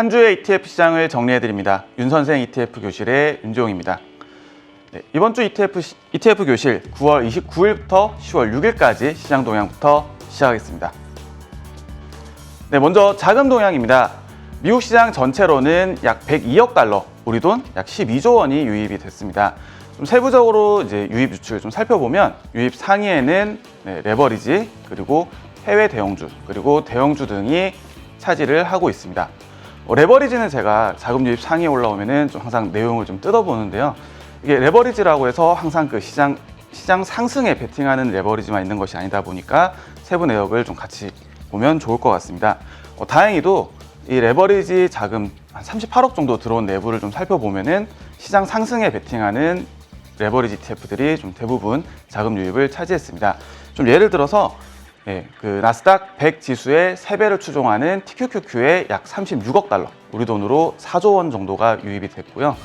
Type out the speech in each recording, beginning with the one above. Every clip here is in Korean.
한 주의 ETF 시장을 정리해드립니다. 윤선생 ETF 교실의 윤지용입니다. 네, 이번 주 ETF 교실 9월 29일부터 10월 6일까지 시장 동향부터 시작하겠습니다. 네, 먼저 자금 동향입니다. 미국 시장 전체로는 약 102억 달러, 우리 돈 약 12조 원이 유입이 됐습니다. 좀 세부적으로 이제 유입 유출 좀 살펴보면 유입 상위에는 레버리지, 그리고 해외 대형주, 그리고 대형주 등이 차지를 하고 있습니다. 레버리지는 제가 자금 유입 상위에 올라오면은 좀 항상 내용을 좀 뜯어보는데요. 이게 레버리지라고 해서 항상 그 시장 상승에 베팅하는 레버리지만 있는 것이 아니다 보니까 세부 내역을 좀 같이 보면 좋을 것 같습니다. 다행히도 이 레버리지 자금 한 38억 정도 들어온 내부를 좀 살펴보면은 시장 상승에 베팅하는 레버리지 ETF들이 좀 대부분 자금 유입을 차지했습니다. 좀 예를 들어서 그 나스닥 100 지수의 3배를 추종하는 TQQQ에 약 36억 달러, 우리 돈으로 4조 원 정도가 유입이 됐고요.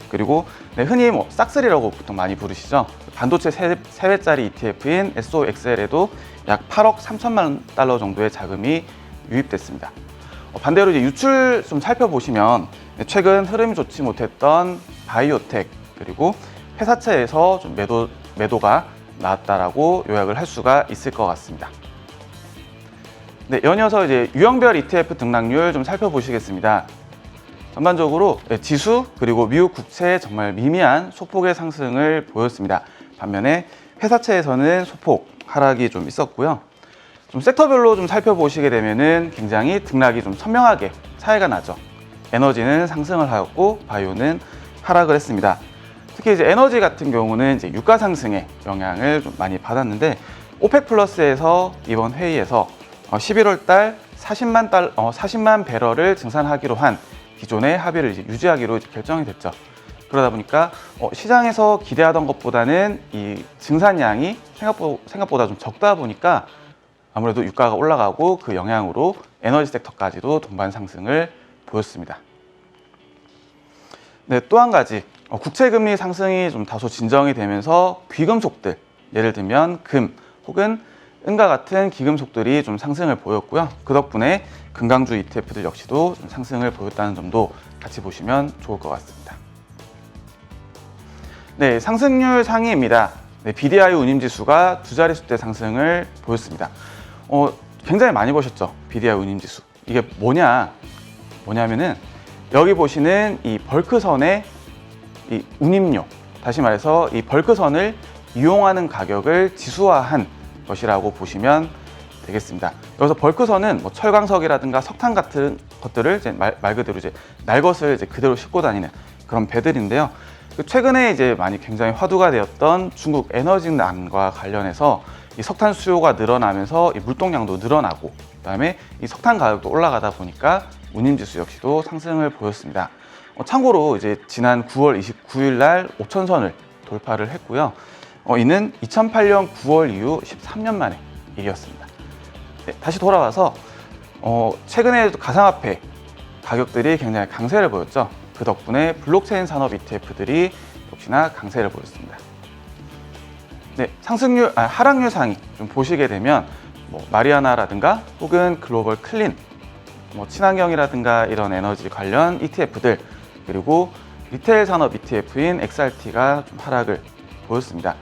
그리고 흔히 싹쓸이라고 보통 많이 부르시죠. 반도체 3배짜리 ETF인 SOXL에도 약 8억 3천만 달러 정도의 자금이 유입됐습니다. 반대로 이제 유출 좀 살펴보시면 최근 흐름이 좋지 못했던 바이오텍, 그리고 회사채에서 좀 매도가 나왔다라고 요약을 할 수가 있을 것 같습니다. 네, 연이어서 이제 유형별 ETF 등락률 좀 살펴보시겠습니다. 전반적으로 지수 그리고 미국 국채 정말 미미한 소폭의 상승을 보였습니다. 반면에 회사채에서는 소폭 하락이 좀 있었고요. 좀 섹터별로 좀 살펴보시게 되면은 굉장히 등락이 좀 선명하게 차이가 나죠. 에너지는 상승을 하였고 바이오는 하락을 했습니다. 특히 이제 에너지 같은 경우는 이제 유가 상승의 영향을 좀 많이 받았는데 오펙 플러스에서 이번 회의에서 11월 달 40만 배럴을 증산하기로 한 기존의 합의를 이제 유지하기로 결정이 됐죠. 그러다 보니까 시장에서 기대하던 것보다는 이 증산량이 생각보다 좀 적다 보니까 아무래도 유가가 올라가고 그 영향으로 에너지 섹터까지도 동반 상승을 보였습니다. 네, 또 한 가지 국채금리 상승이 좀 다소 진정이 되면서 귀금속들, 예를 들면 금 혹은 은과 같은 기금속들이 좀 상승을 보였고요. 그 덕분에 금강주 ETF들 역시도 좀 상승을 보였다는 점도 같이 보시면 좋을 것 같습니다. 네, 상승률 상위입니다. 네, BDI 운임지수가 두 자릿수대 상승을 보였습니다. 굉장히 많이 보셨죠? BDI 운임지수. 이게 뭐냐면은 여기 보시는 이 벌크선의 이 운임료, 다시 말해서 이 벌크선을 이용하는 가격을 지수화한 것이라고 보시면 되겠습니다. 여기서 벌크선은 철광석이라든가 석탄 같은 것들을 이제 말 그대로 이제 날 것을 이제 그대로 싣고 다니는 그런 배들인데요. 최근에 이제 많이 굉장히 화두가 되었던 중국 에너지난과 관련해서 이 석탄 수요가 늘어나면서 이 물동량도 늘어나고, 그다음에 이 석탄 가격도 올라가다 보니까 운임지수 역시도 상승을 보였습니다. 참고로 이제 지난 9월 29일 날 5천선을 돌파를 했고요. 이는 2008년 9월 이후 13년 만의 일이었습니다. 네, 다시 돌아와서 최근에 가상화폐 가격들이 굉장히 강세를 보였죠. 그 덕분에 블록체인 산업 ETF들이 역시나 강세를 보였습니다. 네, 하락률 상위 좀 보시게 되면 마리아나라든가 혹은 글로벌 클린, 친환경이라든가 이런 에너지 관련 ETF들, 그리고 리테일 산업 ETF인 XRT가 좀 하락을 보였습니다.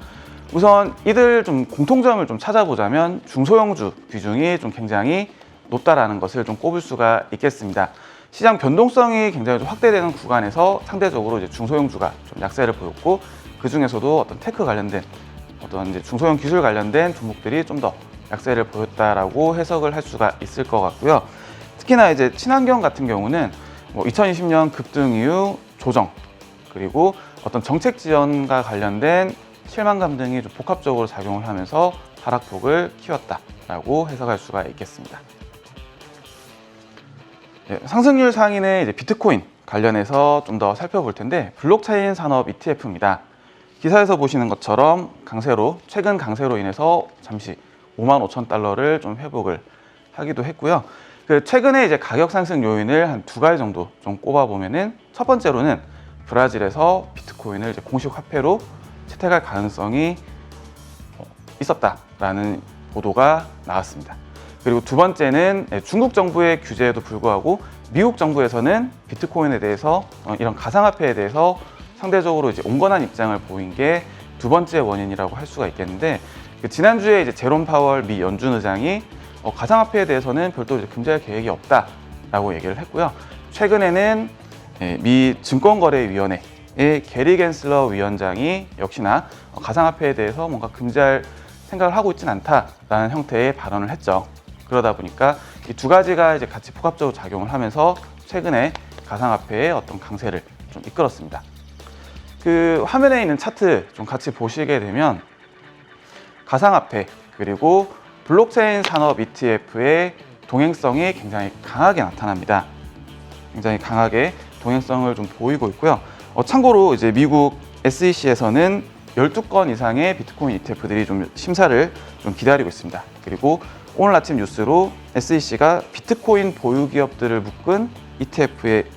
우선 이들 좀 공통점을 좀 찾아보자면 중소형주 비중이 좀 굉장히 높다라는 것을 좀 꼽을 수가 있겠습니다. 시장 변동성이 굉장히 좀 확대되는 구간에서 상대적으로 이제 중소형주가 좀 약세를 보였고, 그 중에서도 어떤 테크 관련된 이제 중소형 기술 관련된 종목들이 좀 더 약세를 보였다라고 해석을 할 수가 있을 것 같고요. 특히나 이제 친환경 같은 경우는 2020년 급등 이후 조정, 그리고 어떤 정책 지원과 관련된 실망감 등이 좀 복합적으로 작용을 하면서 하락폭을 키웠다라고 해석할 수가 있겠습니다. 네, 상승률 상위는 이제 비트코인 관련해서 좀 더 살펴볼 텐데, 블록체인 산업 ETF입니다. 기사에서 보시는 것처럼 최근 강세로 인해서 잠시 55,000달러를 좀 회복을 하기도 했고요. 최근에 이제 가격 상승 요인을 한 두 가지 정도 좀 꼽아보면은, 첫 번째로는 브라질에서 비트코인을 이제 공식 화폐로 채택할 가능성이 있었다라는 보도가 나왔습니다. 그리고 두 번째는 중국 정부의 규제에도 불구하고 미국 정부에서는 비트코인에 대해서 이런 가상화폐에 대해서 상대적으로 이제 온건한 입장을 보인 게 두 번째 원인이라고 할 수가 있겠는데, 지난주에 이제 제롬 파월 미 연준 의장이 가상화폐에 대해서는 별도로 이제 금지할 계획이 없다라고 얘기를 했고요. 최근에는 미 증권거래위원회의 게리 겐슬러 위원장이 역시나 가상화폐에 대해서 뭔가 금지할 생각을 하고 있진 않다라는 형태의 발언을 했죠. 그러다 보니까 이 두 가지가 이제 같이 복합적으로 작용을 하면서 최근에 가상화폐의 어떤 강세를 좀 이끌었습니다. 그 화면에 있는 차트 좀 같이 보시게 되면 가상화폐 그리고 블록체인 산업 ETF의 동행성이 굉장히 강하게 나타납니다. 굉장히 강하게 동행성을 좀 보이고 있고요. 참고로 이제 미국 SEC에서는 12건 이상의 비트코인 ETF들이 좀 심사를 좀 기다리고 있습니다. 그리고 오늘 아침 뉴스로 SEC가 비트코인 보유 기업들을 묶은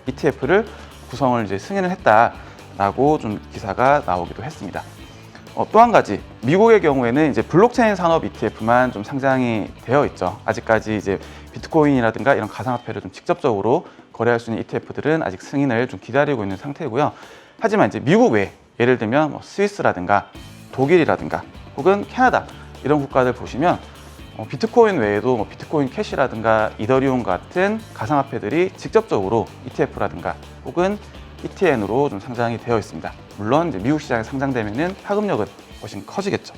ETF를 구성을 이제 승인을 했다라고 좀 기사가 나오기도 했습니다. 또 한 가지, 미국의 경우에는 이제 블록체인 산업 ETF만 좀 상장이 되어 있죠. 아직까지 이제 비트코인이라든가 이런 가상화폐를 좀 직접적으로 거래할 수 있는 ETF들은 아직 승인을 좀 기다리고 있는 상태고요. 하지만 이제 미국 외, 예를 들면 뭐 스위스라든가 독일이라든가 혹은 캐나다 이런 국가들 보시면 비트코인 외에도 뭐 비트코인 캐시라든가 이더리움 같은 가상화폐들이 직접적으로 ETF라든가 혹은 ETN으로 좀 상장이 되어 있습니다. 물론 이제 미국 시장에 상장되면은 파급력은 훨씬 커지겠죠.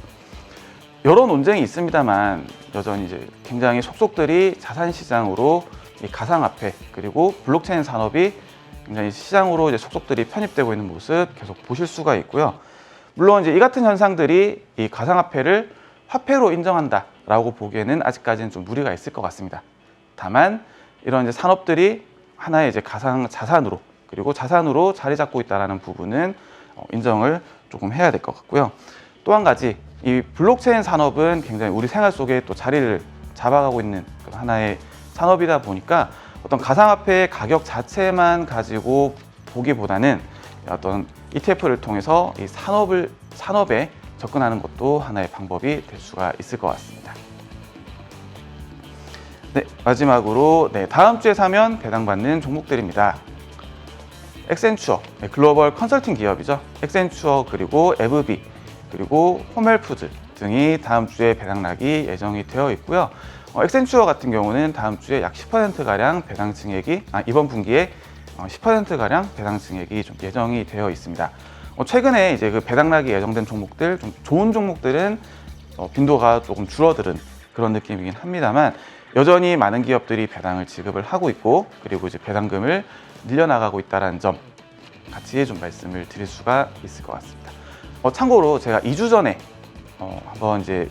여러 논쟁이 있습니다만 여전히 이제 굉장히 속속들이 자산 시장으로 이 가상화폐 그리고 블록체인 산업이 굉장히 시장으로 이제 속속들이 편입되고 있는 모습 계속 보실 수가 있고요. 물론 이제 이 같은 현상들이 이 가상화폐를 화폐로 인정한다라고 보기에는 아직까지는 좀 무리가 있을 것 같습니다. 다만 이런 이제 산업들이 하나의 이제 가상 자산으로 그리고 자산으로 자리 잡고 있다는 부분은 인정을 조금 해야 될 것 같고요. 또 한 가지, 이 블록체인 산업은 굉장히 우리 생활 속에 또 자리를 잡아가고 있는 하나의 산업이다 보니까 어떤 가상화폐의 가격 자체만 가지고 보기보다는 어떤 ETF를 통해서 이 산업에 접근하는 것도 하나의 방법이 될 수가 있을 것 같습니다. 네, 마지막으로 다음 주에 사면 배당받는 종목들입니다. 엑센추어, 글로벌 컨설팅 기업이죠. 엑센추어 그리고 에브비 그리고 홈헬푸드 등이 다음 주에 배당락이 예정이 되어 있고요. 엑센추어 같은 경우는 다음 주에 약 10%가량 배당 증액이 이번 분기에 10%가량 배당 증액이 좀 예정이 되어 있습니다. 최근에 이제 그 배당락이 예정된 종목들, 좀 좋은 종목들은 빈도가 조금 줄어드는 그런 느낌이긴 합니다만 여전히 많은 기업들이 배당을 지급을 하고 있고 그리고 이제 배당금을 늘려나가고 있다는 점 같이 좀 말씀을 드릴 수가 있을 것 같습니다. 참고로 제가 2주 전에 한번 이제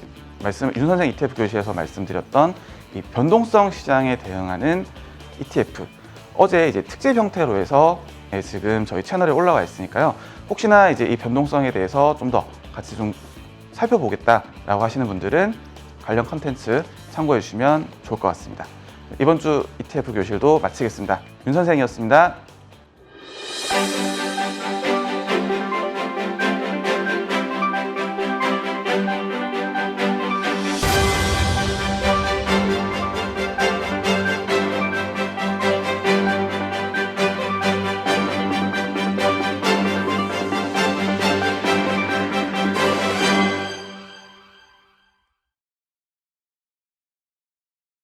윤 선생 ETF 교실에서 말씀드렸던 이 변동성 시장에 대응하는 ETF 어제 이제 특집 형태로 해서 지금 저희 채널에 올라와 있으니까요. 혹시나 이제 이 변동성에 대해서 좀 더 같이 좀 살펴보겠다라고 하시는 분들은 관련 컨텐츠 참고해 주시면 좋을 것 같습니다. 이번 주 ETF 교실도 마치겠습니다. 윤 선생이었습니다.